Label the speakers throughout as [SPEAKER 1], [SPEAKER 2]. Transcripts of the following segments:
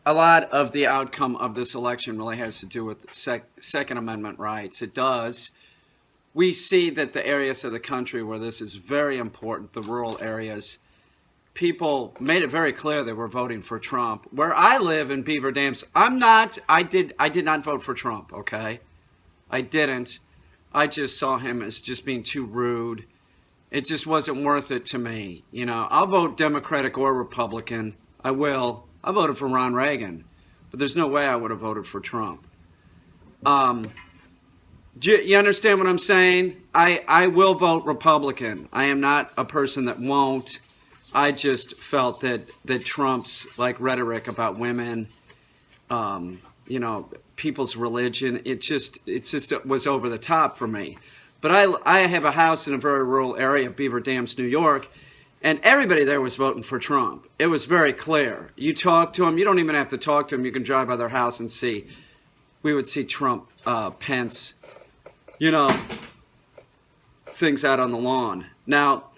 [SPEAKER 1] a lot of the outcome of this election really has to do with Second Amendment rights. It does. We see that the areas of the country where this is very important, the rural areas, people made it very clear they were voting for Trump. Where I live in Beaver Dams, I'm not. I did not vote for Trump, okay? I didn't. I just saw him as just being too rude. It just wasn't worth it to me. You know, I'll vote Democratic or Republican. I will. I voted for Ron Reagan, but there's no way I would have voted for Trump. You understand what I'm saying? I will vote Republican. I am not a person that won't. I just felt that Trump's like rhetoric about women, you know, people's religion, it just was over the top for me. But I have a house in a very rural area, Beaver Dams, New York, and everybody there was voting for Trump. It was very clear. You talk to them, you don't even have to talk to them. You can drive by their house and see. We would see Trump, Pence, you know, things out on the lawn. Now,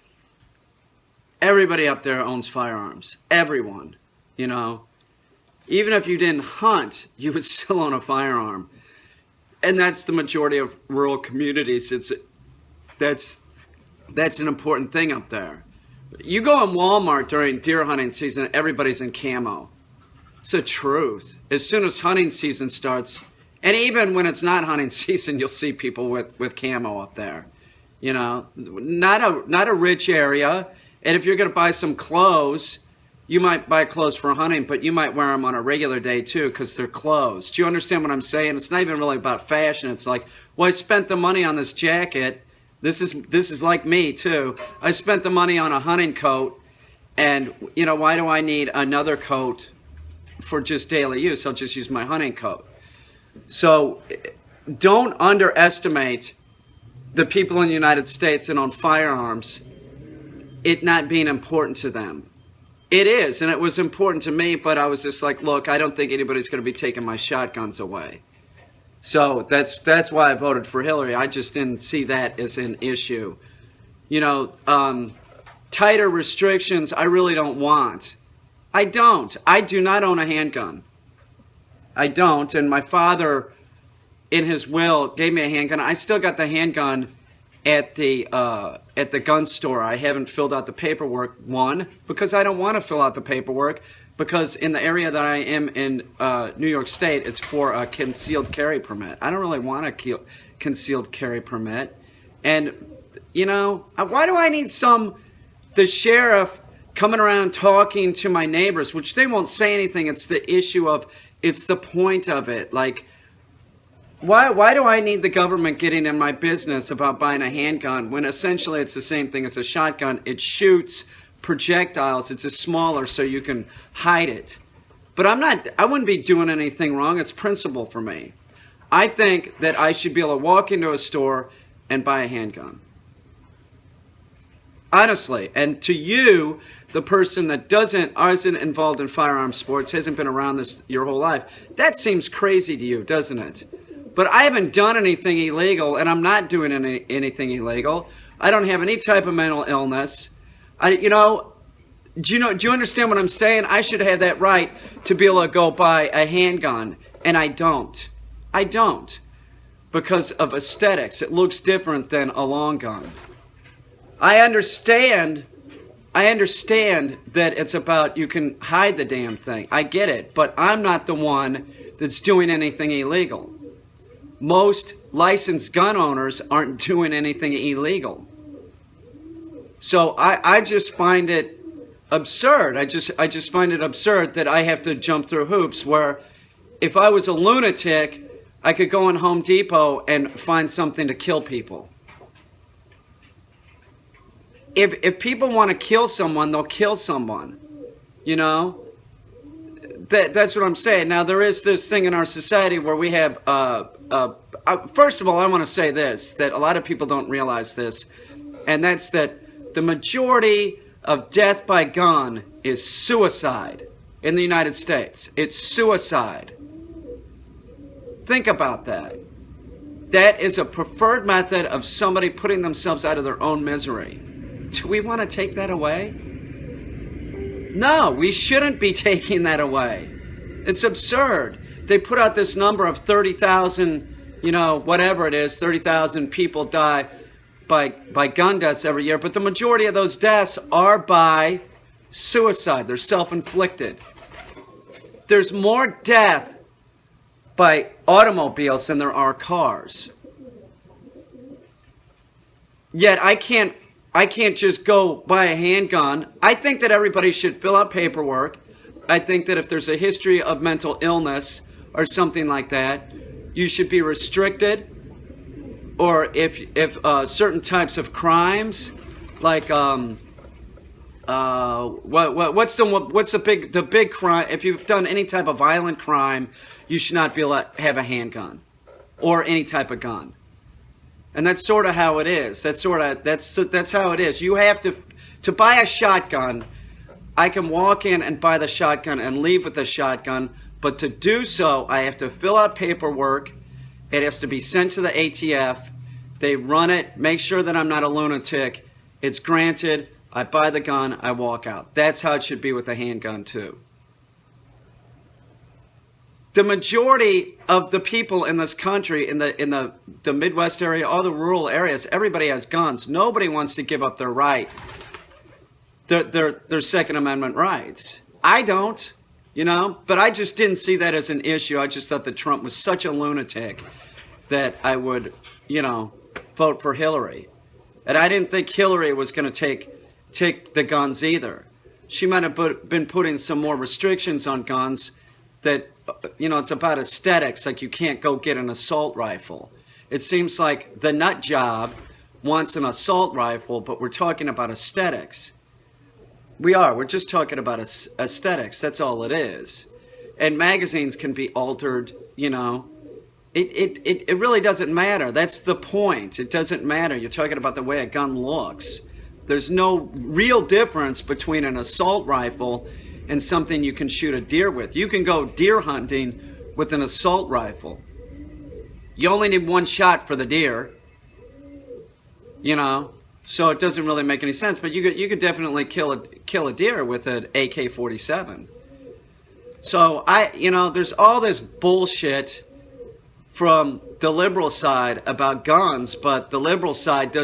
[SPEAKER 1] everybody up there owns firearms. Everyone, you know. Even if you didn't hunt, you would still own a firearm. And that's the majority of rural communities. That's an important thing up there. You go in Walmart during deer hunting season, everybody's in camo. It's the truth. As soon as hunting season starts, and even when it's not hunting season, you'll see people with camo up there. You know, not a rich area. And if you're going to buy some clothes, you might buy clothes for hunting, but you might wear them on a regular day too because they're clothes. Do you understand what I'm saying? It's not even really about fashion. It's like, well, I spent the money on this jacket. This is like me too. I spent the money on a hunting coat, and you know, why do I need another coat for just daily use? I'll just use my hunting coat. So don't underestimate the people in the United States that own firearms, it not being important to them. It is, and it was important to me, but I was just like, look, I don't think anybody's going to be taking my shotguns away. So that's why I voted for Hillary. I just didn't see that as an issue. You know, tighter restrictions I really don't want. I don't. I do not own a handgun. I don't, and my father, in his will, gave me a handgun. I still got the handgun at the gun store. I haven't filled out the paperwork, one, because I don't want to fill out the paperwork, because in the area that I am in New York State, it's for a concealed carry permit. I don't really want a concealed carry permit. And, you know, why do I need the sheriff coming around talking to my neighbors, which they won't say anything. It's the issue of, it's the point of it. Like, why do I need the government getting in my business about buying a handgun when essentially it's the same thing as a shotgun? It shoots projectiles. It's a smaller so you can hide it. But I wouldn't be doing anything wrong. It's principle for me. I think that I should be able to walk into a store and buy a handgun. Honestly. And to you, the person that isn't involved in firearm sports, hasn't been around this your whole life, that seems crazy to you, doesn't it? But I haven't done anything illegal, and I'm not doing anything illegal. I don't have any type of mental illness. Do you understand what I'm saying? I should have that right to be able to go buy a handgun, and I don't. I don't. Because of aesthetics. It looks different than a long gun. I understand that it's about you can hide the damn thing. I get it. But I'm not the one that's doing anything illegal. Most licensed gun owners aren't doing anything illegal. So I just find it absurd. I just find it absurd that I have to jump through hoops where if I was a lunatic, I could go in Home Depot and find something to kill people. If people want to kill someone, they'll kill someone. You know? That's what I'm saying. Now, there is this thing in our society where we have, first of all, I want to say this, that a lot of people don't realize this, and that's that the majority of death by gun is suicide in the United States. It's suicide. Think about that. That is a preferred method of somebody putting themselves out of their own misery. Do we want to take that away? No, we shouldn't be taking that away. It's absurd. They put out this number of 30,000, whatever it is, 30,000 people die by gun deaths every year, but the majority of those deaths are by suicide. They're self-inflicted. There's more death by automobiles than there are cars. Yet I can't just go buy a handgun. I think that everybody should fill out paperwork. I think that if there's a history of mental illness or something like that, you should be restricted. Or if certain types of crimes, like what's the big crime? If you've done any type of violent crime, you should not be able to have a handgun or any type of gun. And that's sort of how it is. That's how it is. You have to buy a shotgun. I can walk in and buy the shotgun and leave with the shotgun, but to do so, I have to fill out paperwork. It has to be sent to the ATF. They run it, make sure that I'm not a lunatic. It's granted. I buy the gun. I walk out. That's how it should be with a handgun too. The majority of the people in this country, in the Midwest area, all the rural areas, everybody has guns. Nobody wants to give up their right, their Second Amendment rights. I don't, but I just didn't see that as an issue. I just thought that Trump was such a lunatic that I would, vote for Hillary. And I didn't think Hillary was going to take the guns either. She might have been putting some more restrictions on guns that, it's about aesthetics, like you can't go get an assault rifle. It seems like the nut job wants an assault rifle, but we're talking about aesthetics. We're just talking about aesthetics. That's all it is. And magazines can be altered, It really doesn't matter. That's the point. It doesn't matter. You're talking about the way a gun looks. There's no real difference between an assault rifle and something you can shoot a deer with. You can go deer hunting with an assault rifle. You only need one shot for the deer, so it doesn't really make any sense. But you could definitely kill a deer with an AK-47. So there's all this bullshit from the liberal side about guns, but the liberal side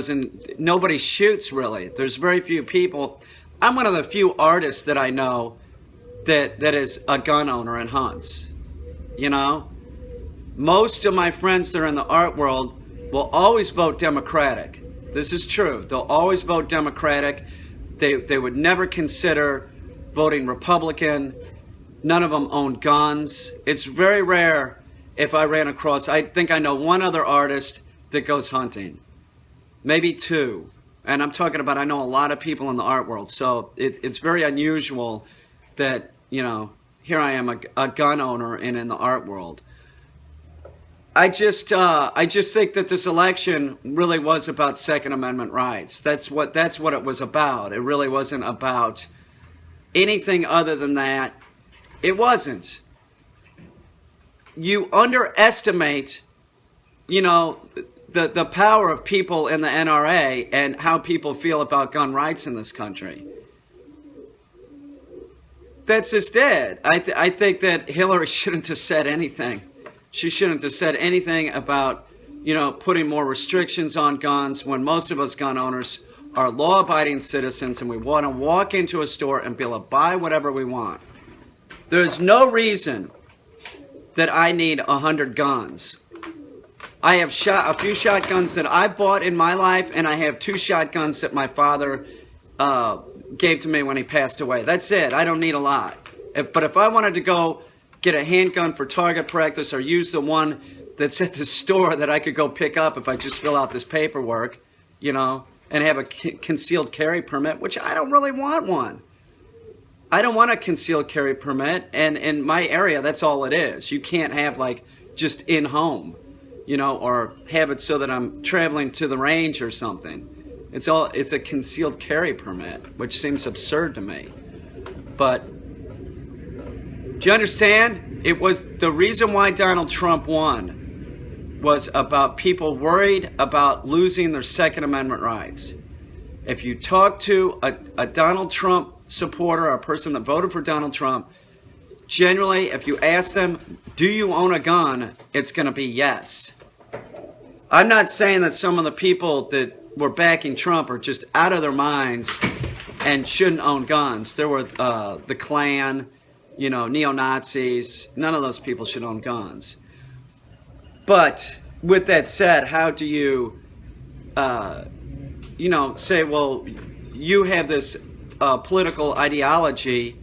[SPEAKER 1] nobody shoots really. There's very few people. I'm one of the few artists that I know that is a gun owner and hunts. Most of my friends that are in the art world will always vote Democratic. This is true. They'll always vote Democratic. They would never consider voting Republican. None of them own guns. It's very rare if I ran across, I think I know one other artist that goes hunting. Maybe two. And I'm talking about, I know a lot of people in the art world. So it's very unusual that, here I am, a gun owner and in the art world. I just think that this election really was about Second Amendment rights. That's what it was about. It really wasn't about anything other than that. It wasn't. You underestimate, the power of people in the NRA and how people feel about gun rights in this country. That's just it. I think that Hillary shouldn't have said anything. She shouldn't have said anything about, putting more restrictions on guns when most of us gun owners are law-abiding citizens and we want to walk into a store and be able to buy whatever we want. There's no reason that I need 100 guns. I have shot a few shotguns that I bought in my life, and I have 2 shotguns that my father gave to me when he passed away. That's it. I don't need a lot. But if I wanted to go get a handgun for target practice or use the one that's at the store that I could go pick up if I just fill out this paperwork, and have a concealed carry permit, which I don't really want one. I don't want a concealed carry permit, and in my area, that's all it is. You can't have, just in-home, or have it so that I'm traveling to the range or something. It's a concealed carry permit, which seems absurd to me. But do you understand? It was the reason why Donald Trump won was about people worried about losing their Second Amendment rights. If you talk to a Donald Trump supporter, or a person that voted for Donald Trump, generally, if you ask them, do you own a gun? It's going to be yes. I'm not saying that some of the people that were backing Trump are just out of their minds and shouldn't own guns. There were the Klan, neo-Nazis. None of those people should own guns. But with that said, how do you, say, well, you have this political ideology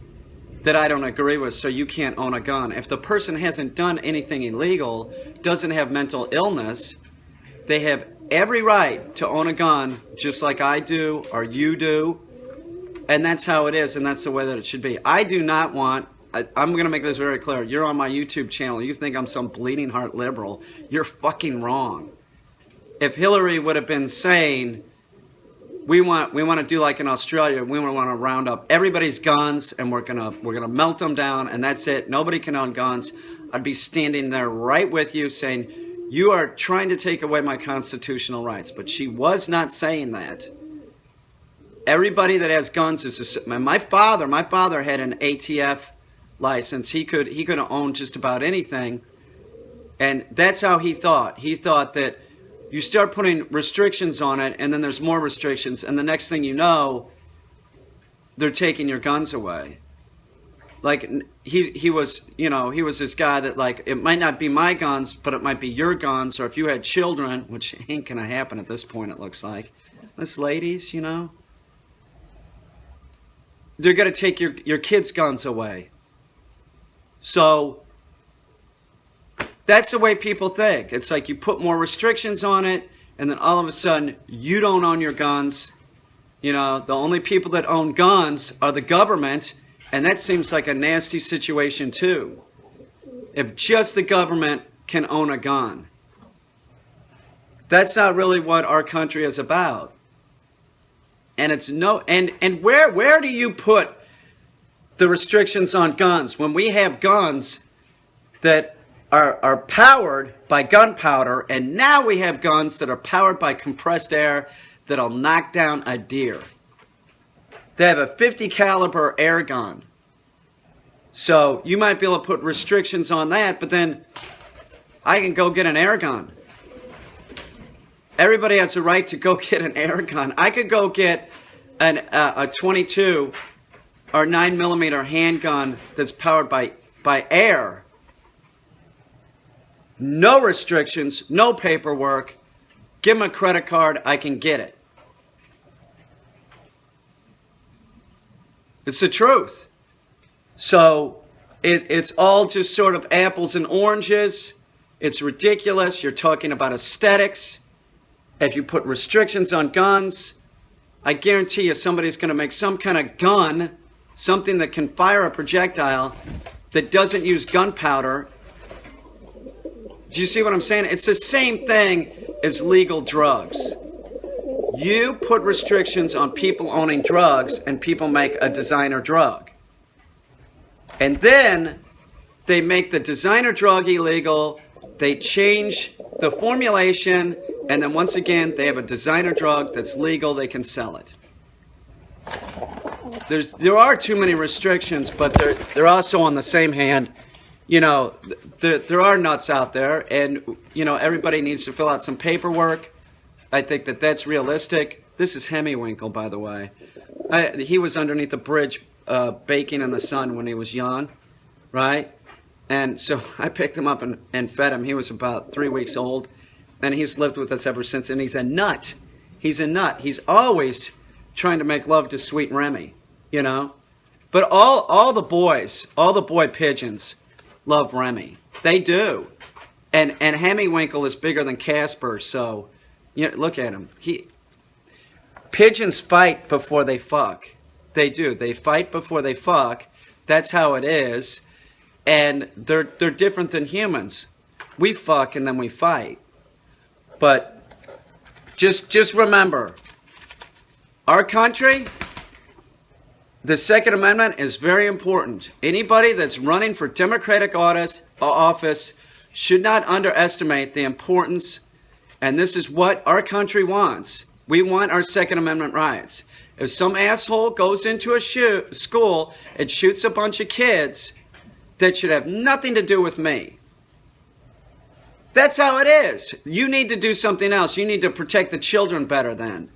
[SPEAKER 1] that I don't agree with, so you can't own a gun. If the person hasn't done anything illegal, doesn't have mental illness, they have every right to own a gun, just like I do or you do. And that's how it is, and that's the way that it should be. I do not want, I'm going to make this very clear. You're on my YouTube channel. You think I'm some bleeding heart liberal. You're fucking wrong. If Hillary would have been saying, we want to do like in Australia, we want to round up everybody's guns and we're gonna melt them down and that's it. Nobody can own guns. I'd be standing there right with you saying, you are trying to take away my constitutional rights. But she was not saying that. Everybody that has guns is my father had an ATF license. He could have owned just about anything. And that's how he thought. He thought that you start putting restrictions on it, and then there's more restrictions, and the next thing you know, they're taking your guns away. Like he was this guy that like it might not be my guns, but it might be your guns, or if you had children, which ain't gonna happen at this point. It looks like, this ladies, they're gonna take your kids' guns away. So that's the way people think. It's like you put more restrictions on it, and then all of a sudden, you don't own your guns. The only people that own guns are the government, and that seems like a nasty situation too. If just the government can own a gun. That's not really what our country is about. And it's and where do you put the restrictions on guns when we have guns that are powered by gunpowder, and now we have guns that are powered by compressed air that'll knock down a deer. They have a 50 caliber air gun. So you might be able to put restrictions on that, but then I can go get an air gun. Everybody has a right to go get an air gun. I could go get a 22 or 9mm handgun that's powered by air. No restrictions, no paperwork. Give them a credit card, I can get it. It's the truth. So it's all just sort of apples and oranges. It's ridiculous. You're talking about aesthetics. If you put restrictions on guns, I guarantee you somebody's going to make some kind of gun, something that can fire a projectile that doesn't use gunpowder. Do you see what I'm saying? It's the same thing as legal drugs. You put restrictions on people owning drugs and people make a designer drug. And then they make the designer drug illegal, they change the formulation, and then once again, they have a designer drug that's legal, they can sell it. There are too many restrictions, but they're also on the same hand. There are nuts out there, and, everybody needs to fill out some paperwork. I think that's realistic. This is Hemiwinkle, by the way. He was underneath the bridge baking in the sun when he was young, right? And so I picked him up and fed him. He was about 3 weeks old, and he's lived with us ever since, and he's a nut. He's a nut. He's always trying to make love to Sweet Remy, But all the boy pigeons love Remy. They do. And Hemiwinkle is bigger than Casper, so look at him. Pigeons fight before they fuck. They do. They fight before they fuck. That's how it is. And they're different than humans. We fuck and then we fight. But just remember, our country, the Second Amendment is very important. Anybody that's running for Democratic office should not underestimate the importance, and this is what our country wants. We want our Second Amendment rights. If some asshole goes into a school and shoots a bunch of kids, that should have nothing to do with me. That's how it is. You need to do something else. You need to protect the children better then.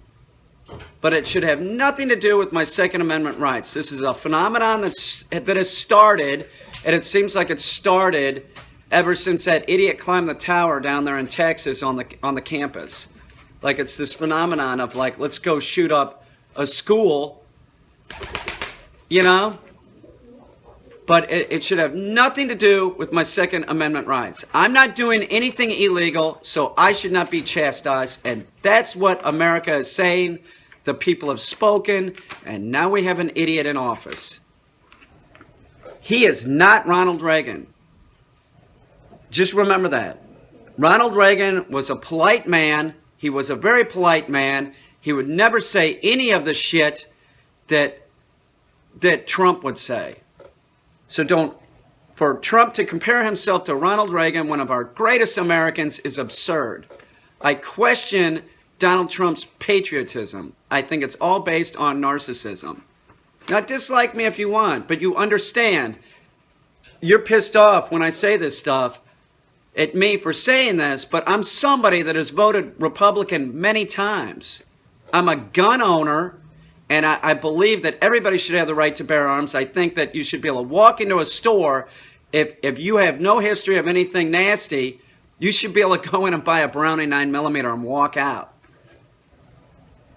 [SPEAKER 1] But it should have nothing to do with my Second Amendment rights. This is a phenomenon that has started, and it seems like it started ever since that idiot climbed the tower down there in Texas on the campus. Like it's this phenomenon of like, let's go shoot up a school, you know? But it should have nothing to do with my Second Amendment rights. I'm not doing anything illegal, so I should not be chastised. And that's what America is saying. The people have spoken, and now we have an idiot in office. He is not Ronald Reagan. Just remember that. Ronald Reagan was a polite man. He was a very polite man. He would never say any of the shit that Trump would say. So for Trump to compare himself to Ronald Reagan, one of our greatest Americans, is absurd. I question Donald Trump's patriotism. I think it's all based on narcissism. Now, dislike me if you want, but you understand. You're pissed off when I say this stuff at me for saying this, but I'm somebody that has voted Republican many times. I'm a gun owner. And I believe that everybody should have the right to bear arms. I think that you should be able to walk into a store. If you have no history of anything nasty, you should be able to go in and buy a Browning 9mm and walk out.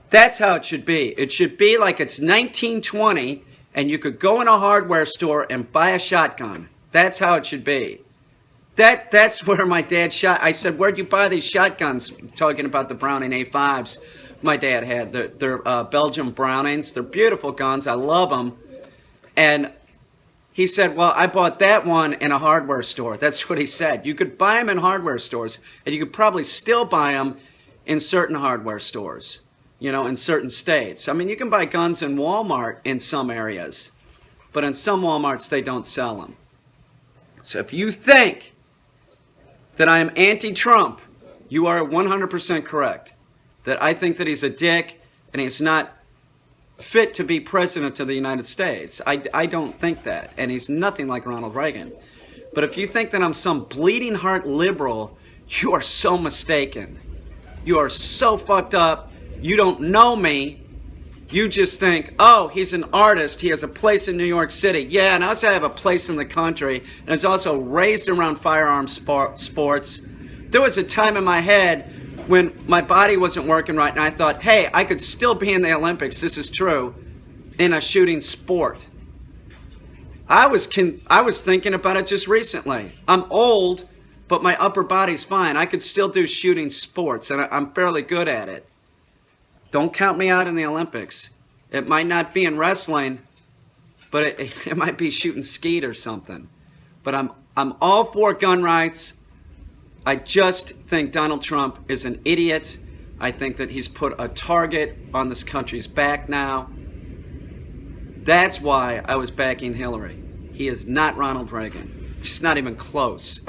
[SPEAKER 1] That's how it should be. It should be like it's 1920 and you could go in a hardware store and buy a shotgun. That's how it should be. That's where my dad shot. I said, where'd you buy these shotguns? Talking about the Browning A5s. My dad had. They're Belgian Brownings. They're beautiful guns. I love them. And he said, well, I bought that one in a hardware store. That's what he said. You could buy them in hardware stores, and you could probably still buy them in certain hardware stores, you know, in certain states. I mean, you can buy guns in Walmart in some areas, but in some Walmarts, they don't sell them. So if you think that I am anti-Trump, you are 100% correct. That I think that he's a dick and he's not fit to be president of the United States. I don't think that. And he's nothing like Ronald Reagan. But if you think that I'm some bleeding heart liberal, you are so mistaken. You are so fucked up. You don't know me. You just think, oh, he's an artist. He has a place in New York City. Yeah, and I also have a place in the country. And is also raised around firearms sports. There was a time in my head when my body wasn't working right, and I thought, hey, I could still be in the Olympics, this is true, in a shooting sport. I was thinking about it just recently. I'm old, but my upper body's fine. I could still do shooting sports, and I'm fairly good at it. Don't count me out in the Olympics. It might not be in wrestling, but it might be shooting skeet or something. But I'm all for gun rights. I just think Donald Trump is an idiot. I think that he's put a target on this country's back now. That's why I was backing Hillary. He is not Ronald Reagan. He's not even close.